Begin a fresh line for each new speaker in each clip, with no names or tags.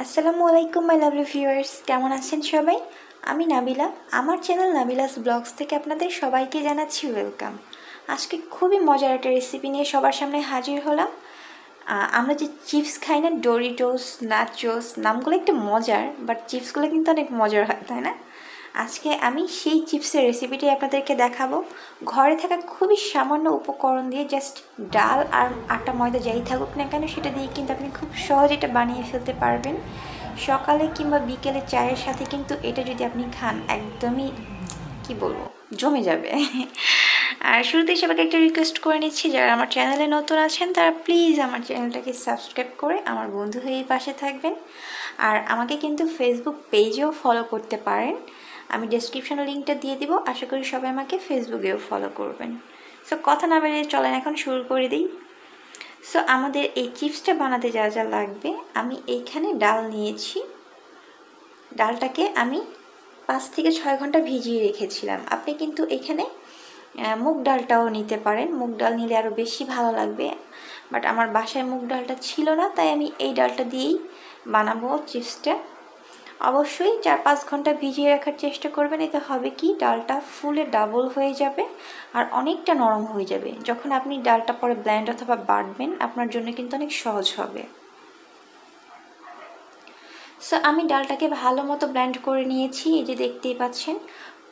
আসসালামু আলাইকুম my lovely viewers, কেমন আছেন সবাই? আমি নাবিলা, আমার চ্যানেল নাবিলাস ব্লগস থেকে আপনাদের সবাইকে জানাচ্ছি ওয়েলকাম। আজকে খুবই মজার একটা রেসিপি নিয়ে সবার সামনে হাজির হলাম। আমরা যে চিপস খাই না, ডোরিটোস, নাচোস, নামগুলো একটু মজার, বাট চিপসগুলো কিন্তু অনেক মজার হয়, তাই না? আজকে আমি সেই চিপসের রেসিপিটি আপনাদেরকে দেখাবো। ঘরে থাকা খুবই সামান্য উপকরণ দিয়ে জাস্ট ডাল আর আটা ময়দা যাই থাকুক না কেন, সেটা দিয়ে কিন্তু আপনি খুব সহজে এটা বানিয়ে ফেলতে পারবেন। সকালে কিংবা বিকেলে চায়ের সাথে কিন্তু এটা যদি আপনি খান, একদমই কি বলবো, জমে যাবে। আর শুরুতেই সবাইকে একটা রিকোয়েস্ট করে নিচ্ছি, যারা আমার চ্যানেলে নতুন আছেন তারা প্লিজ আমার চ্যানেলটাকে সাবস্ক্রাইব করে আমার বন্ধু হয়ে পাশে থাকবেন। আর আমাকে কিন্তু ফেসবুক পেজেও ফলো করতে পারেন, আমি ডেসক্রিপশনে লিঙ্কটা দিয়ে দিব। আশা করি সবাই আমাকে ফেসবুকেও ফলো করবেন। সো কথা না বেরিয়ে চলেন এখন শুরু করে দিই। সো আমাদের এই চিপসটা বানাতে যা যা লাগবে, আমি এইখানে ডাল নিয়েছি। ডালটাকে আমি 5 থেকে 6 ঘন্টা ভিজিয়ে রেখেছিলাম। আপনি কিন্তু এখানে মুগ ডালটাও নিতে পারেন, মুগ ডাল নিলে আরও বেশি ভালো লাগবে। বাট আমার বাসায় মুগ ডালটা ছিল না, তাই আমি এই ডালটা দিয়েই বানাবো চিপসটা। অবশ্যই 4-5 ঘন্টা ভিজিয়ে রাখার চেষ্টা করবেন, এতে হবে কি ডালটা ফুলে ডাবল হয়ে যাবে আর অনেকটা নরম হয়ে যাবে। যখন আপনি ডালটা পরে ব্লেন্ড অথবা বাটবেন, আপনার জন্য কিন্তু অনেক সহজ হবে। সো আমি ডালটাকে ভালো মতো ব্লেন্ড করে নিয়েছি, এই যে দেখতেই পাচ্ছেন।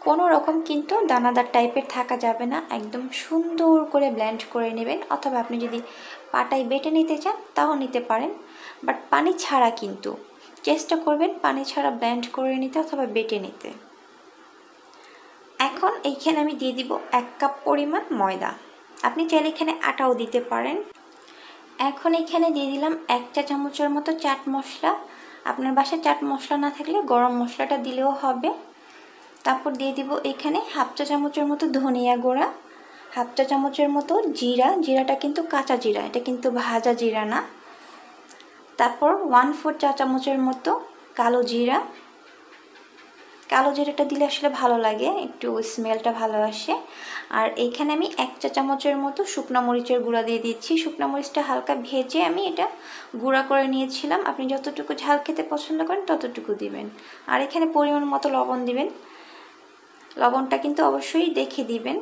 কোনো রকম কিন্তু দানাদার টাইপের থাকা যাবে না, একদম সুন্দর করে ব্লেন্ড করে নেবেন। অথবা আপনি যদি পাটায় বেটে নিতে চান তাও নিতে পারেন, বাট পানি ছাড়া কিন্তু চেষ্টা করবেন পানি ছাড়া ব্লেন্ড করে নিতে অথবা বেটে নিতে। এখন এইখানে আমি দিয়ে দিব 1 কাপ পরিমাণ ময়দা, আপনি চাইলে এখানে আটাও দিতে পারেন। এখন এখানে দিয়ে দিলাম 1 চা চামচের মতো চাট মশলা। আপনার বাসায় চাট মশলা না থাকলে গরম মশলাটা দিলেও হবে। তারপর দিয়ে দিব এখানে 1/2 চা চামচের মতো ধনিয়া গুঁড়া, 1/2 চা চামচের মতো জিরা, জিরাটা কিন্তু কাঁচা জিরা, এটা কিন্তু ভাজা জিরা না। তারপর 1/4 চা চামচের মতো কালো জিরা, কালো জিরাটা দিলে আসলে ভালো লাগে, একটু স্মেলটা ভালো আসে। আর এখানে আমি 1 চা চামচের মতো শুকনো মরিচের গুঁড়া দিয়ে দিচ্ছি। শুকনো মরিচটা হালকা ভেজে আমি এটা গুঁড়া করে নিয়েছিলাম। আপনি যতটুকু ঝাল খেতে পছন্দ করেন ততটুকু দিবেন। আর এখানে পরিমাণ মতো লবণ দিবেন, লবণটা কিন্তু অবশ্যই দেখে দিবেন।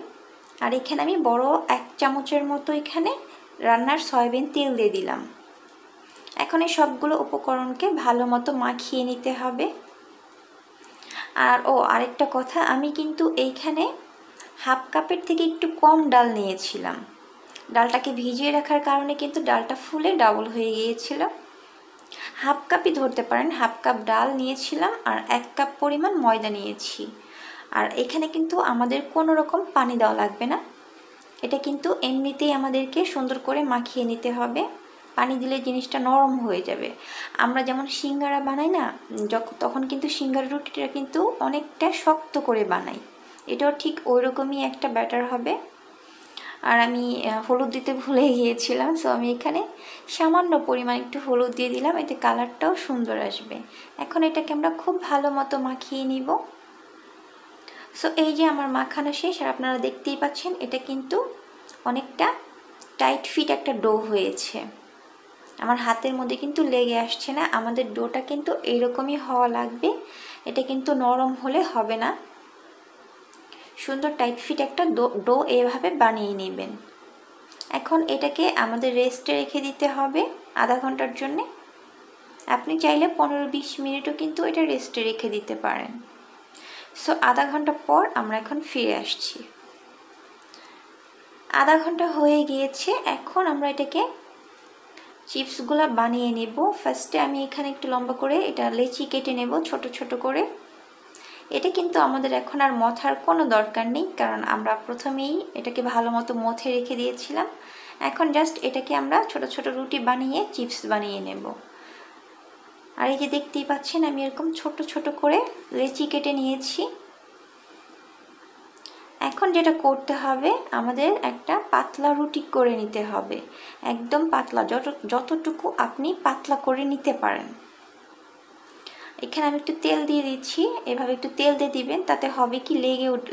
আর এখানে আমি বড় 1 চামচের মতো এখানে রান্নার সয়াবিন তেল দিয়ে দিলাম। এখন এই সবগুলো উপকরণকে ভালো মতো মাখিয়ে নিতে হবে। আর আরেকটা কথা, আমি কিন্তু এইখানে 1/2 কাপের থেকে একটু কম ডাল নিয়েছিলাম। ডালটাকে ভিজিয়ে রাখার কারণে কিন্তু ডালটা ফুলে ডাবল হয়ে গিয়েছিল। 1/2 কাপই ধরতে পারেন, 1/2 কাপ ডাল নিয়েছিলাম আর 1 কাপ পরিমাণ ময়দা নিয়েছি। আর এখানে কিন্তু আমাদের কোনো রকম পানি দেওয়া লাগবে না, এটা কিন্তু এমনিতেই আমাদেরকে সুন্দর করে মাখিয়ে নিতে হবে। পানি দিলে জিনিসটা নরম হয়ে যাবে। আমরা যেমন সিঙ্গারা বানাই না, তখন কিন্তু সিঙ্গারা রুটিটা কিন্তু অনেকটা শক্ত করে বানাই, এটাও ঠিক ওই রকমই একটা ব্যাটার হবে। আর আমি হলুদ দিতে ভুলে গিয়েছিলাম, সো আমি এখানে সামান্য পরিমাণ একটু হলুদ দিয়ে দিলাম, এতে কালারটাও সুন্দর আসবে। এখন এটাকে আমরা খুব ভালো মতো মাখিয়ে নিব। সো এই যে আমার মাখানো শেষ, আর আপনারা দেখতেই পাচ্ছেন এটা কিন্তু অনেকটা টাইট ফিট একটা ডো হয়েছে। আমার হাতের মধ্যে কিন্তু লেগে আসছে না। আমাদের ডোটা কিন্তু এইরকমই হওয়া লাগবে, এটা কিন্তু নরম হলে হবে না। সুন্দর টাইট ফিট একটা ডো এভাবে বানিয়ে নেবেন। এখন এটাকে আমাদের রেস্টে রেখে দিতে হবে আধা ঘন্টার জন্যে। আপনি চাইলে 15-20 মিনিটও কিন্তু এটা রেস্টে রেখে দিতে পারেন। সো আধা ঘন্টা পর আমরা এখন ফিরে আসছি। আধা ঘন্টা হয়ে গিয়েছে, এখন আমরা এটাকে চিপসগুলো বানিয়ে নেব। ফার্স্টে আমি এখানে একটু লম্বা করে এটা লেচি কেটে নেব ছোট ছোট করে। এটা কিন্তু আমাদের এখন আর মথার কোনো দরকার নেই, কারণ আমরা প্রথমেই এটাকে ভালো মতো মথে রেখে দিয়েছিলাম। এখন জাস্ট এটাকে আমরা ছোট ছোট রুটি বানিয়ে চিপস বানিয়ে নেব। আর এই যে দেখতেই পাচ্ছেন আমি এরকম ছোট ছোট করে লেচি কেটে নিয়েছি। এখন যেটা করতে হবে, আমাদের একটা পাতলা রুটি করে নিতে হবে, একদম পাতলা, যতটুকু আপনি পাতলা করে নিতে পারেন। এখানে আমি একটু তেল দিয়ে দিচ্ছি, এভাবে একটু তেল দিয়ে দিবেন, তাতে হবে কি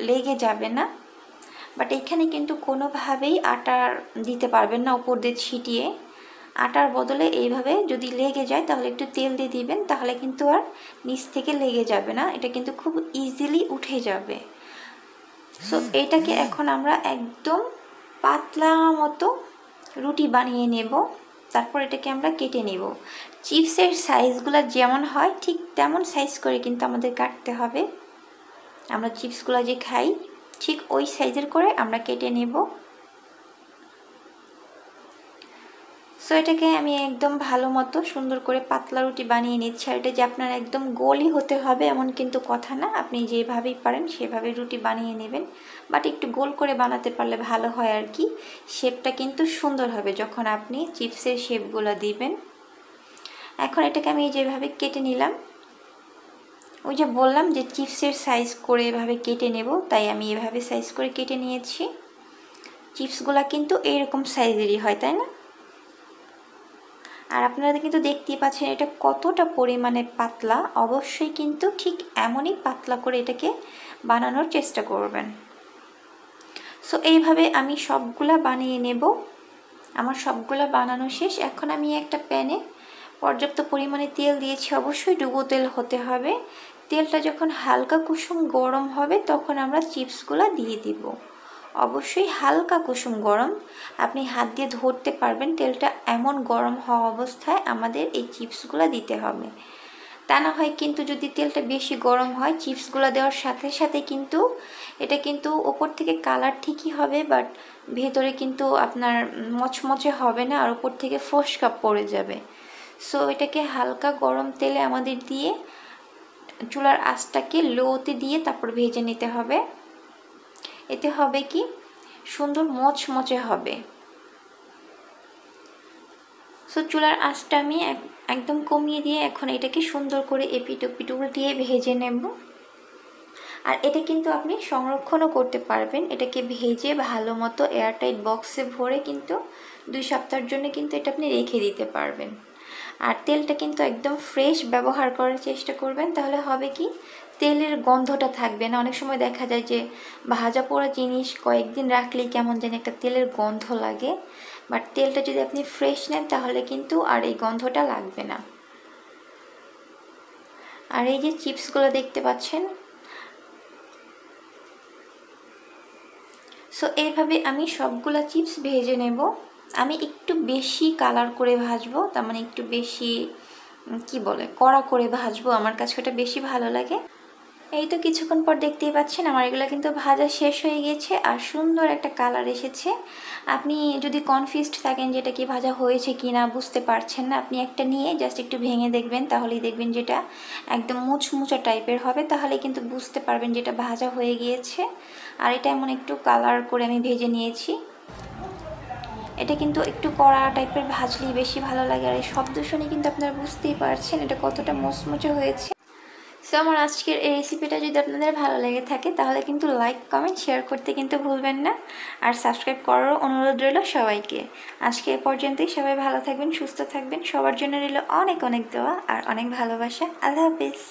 লেগে যাবে না। বাট এখানে কিন্তু কোনোভাবেই আটা দিতে পারবেন না উপর দিয়ে ছিটিয়ে। আটার বদলে এইভাবে যদি লেগে যায় তাহলে একটু তেল দিয়ে দিবেন, তাহলে কিন্তু আর নিচ থেকে লেগে যাবে না, এটা কিন্তু খুব ইজিলি উঠে যাবে। সো এটাকে এখন আমরা একদম পাতলা মতো রুটি বানিয়ে নেব, তারপর এটাকে আমরা কেটে নেব। চিপসের সাইজগুলো যেমন হয় ঠিক তেমন সাইজ করে কিন্তু আমাদের কাটতে হবে। আমরা চিপসগুলো যে খাই ঠিক ওই সাইজের করে আমরা কেটে নেব। সো এটাকে আমি একদম ভালো মতো সুন্দর করে পাতলা রুটি বানিয়ে নিচ্ছি। আর এটা যে আপনার একদম গোলই হতে হবে এমন কিন্তু কথা না, আপনি যেভাবেই পারেন সেভাবে রুটি বানিয়ে নেবেন, বাট একটু গোল করে বানাতে পারলে ভালো হয় আর কি, শেপটা কিন্তু সুন্দর হবে যখন আপনি চিপসের শেপগুলো দিবেন। এখন এটাকে আমি যেভাবে কেটে নিলাম, ওই যে বললাম যে চিপসের সাইজ করে এভাবে কেটে নেব, তাই আমি এভাবে সাইজ করে কেটে নিয়েছি। চিপসগুলো কিন্তু এইরকম সাইজেরই হয়, তাই না? আর আপনারা কিন্তু দেখতেই পাচ্ছেন এটা কতটা পরিমাণে পাতলা, অবশ্যই কিন্তু ঠিক এমনই পাতলা করে এটাকে বানানোর চেষ্টা করবেন। সো এইভাবে আমি সবগুলা বানিয়ে নেব। আমার সবগুলা বানানো শেষ। এখন আমি একটা প্যানে পর্যাপ্ত পরিমাণে তেল দিয়েছি, অবশ্যই ডুবো তেল হতে হবে। তেলটা যখন হালকা কুসুম গরম হবে তখন আমরা চিপসগুলা দিয়ে দিব। অবশ্যই হালকা কুসুম গরম, আপনি হাত দিয়ে ধরতে পারবেন তেলটা এমন গরম হওয়া অবস্থায় আমাদের এই চিপসগুলো দিতে হবে। তা না হয় কিন্তু যদি তেলটা বেশি গরম হয় চিপসগুলো দেওয়ার সাথে সাথে কিন্তু এটা কিন্তু ওপর থেকে কালার ঠিকই হবে, বাট ভেতরে কিন্তু আপনার মচমচে হবে না, আর ওপর থেকে ফোসকা পড়ে যাবে। সো এটাকে হালকা গরম তেলে আমাদের দিয়ে চুলার আঁচটাকে লোতে দিয়ে তারপর ভেজে নিতে হবে। এতে হবে কি সুন্দর মচমচে হবে। সো চুলার আঁচটা আমি একদম কমিয়ে দিয়ে এখন এটাকে সুন্দর করে এপিট ওপিট উল্টিয়ে ভেজে নেব। আর এটা কিন্তু আপনি সংরক্ষণও করতে পারবেন, এটাকে ভেজে ভালো মতো এয়ারটাইট বক্সে ভরে কিন্তু 2 সপ্তাহের জন্য কিন্তু এটা আপনি রেখে দিতে পারবেন। আর তেলটা কিন্তু একদম ফ্রেশ ব্যবহার করার চেষ্টা করবেন, তাহলে হবে কি তেলের গন্ধটা থাকবে না। অনেক সময় দেখা যায় যে ভাজা পোড়া জিনিস কয়েকদিন রাখলেই কেমন যেন একটা তেলের গন্ধ লাগে, বাট তেলটা যদি আপনি ফ্রেশ নেন তাহলে কিন্তু আর এই গন্ধটা লাগবে না। আর এই যে চিপসগুলো দেখতে পাচ্ছেন, সো এইভাবে আমি সবগুলা চিপস ভেজে নেব। আমি একটু বেশি কালার করে ভাজবো, তার মানে একটু বেশি কি বলে কড়া করে ভাজবো, আমার কাছে ওটা বেশি ভালো লাগে। এই তো কিছুক্ষণ পর দেখতেই পাচ্ছেন আমার এগুলো কিন্তু ভাজা শেষ হয়ে গেছে আর সুন্দর একটা কালার এসেছে। আপনি যদি কনফিউজড থাকেন যেটা কি ভাজা হয়েছে কি না বুঝতে পারছেন না, আপনি একটা নিয়ে জাস্ট একটু ভেঙে দেখবেন, তাহলেই দেখবেন যেটা একদম মুচমুচা টাইপের হবে, তাহলে কিন্তু বুঝতে পারবেন যেটা ভাজা হয়ে গিয়েছে। আর এটা এমন একটু কালার করে আমি ভেজে নিয়েছি। এটা কিন্তু একটু কড়া টাইপের ভাজলেই বেশি ভালো লাগে। আর এই শব্দ শুনে কিন্তু আপনারা বুঝতেই পারছেন এটা কতটা মুচমুচে হয়েছে। সো আমার আজকের এই রেসিপিটা যদি আপনাদের ভালো লেগে থাকে তাহলে কিন্তু লাইক কমেন্ট শেয়ার করতে কিন্তু ভুলবেন না, আর সাবস্ক্রাইব করারও অনুরোধ রইল সবাইকে। আজকে এ পর্যন্তই, সবাই ভালো থাকবেন, সুস্থ থাকবেন, সবার জন্য রইল অনেক অনেক দোয়া আর অনেক ভালোবাসা। আল্লাহ হাফিজ।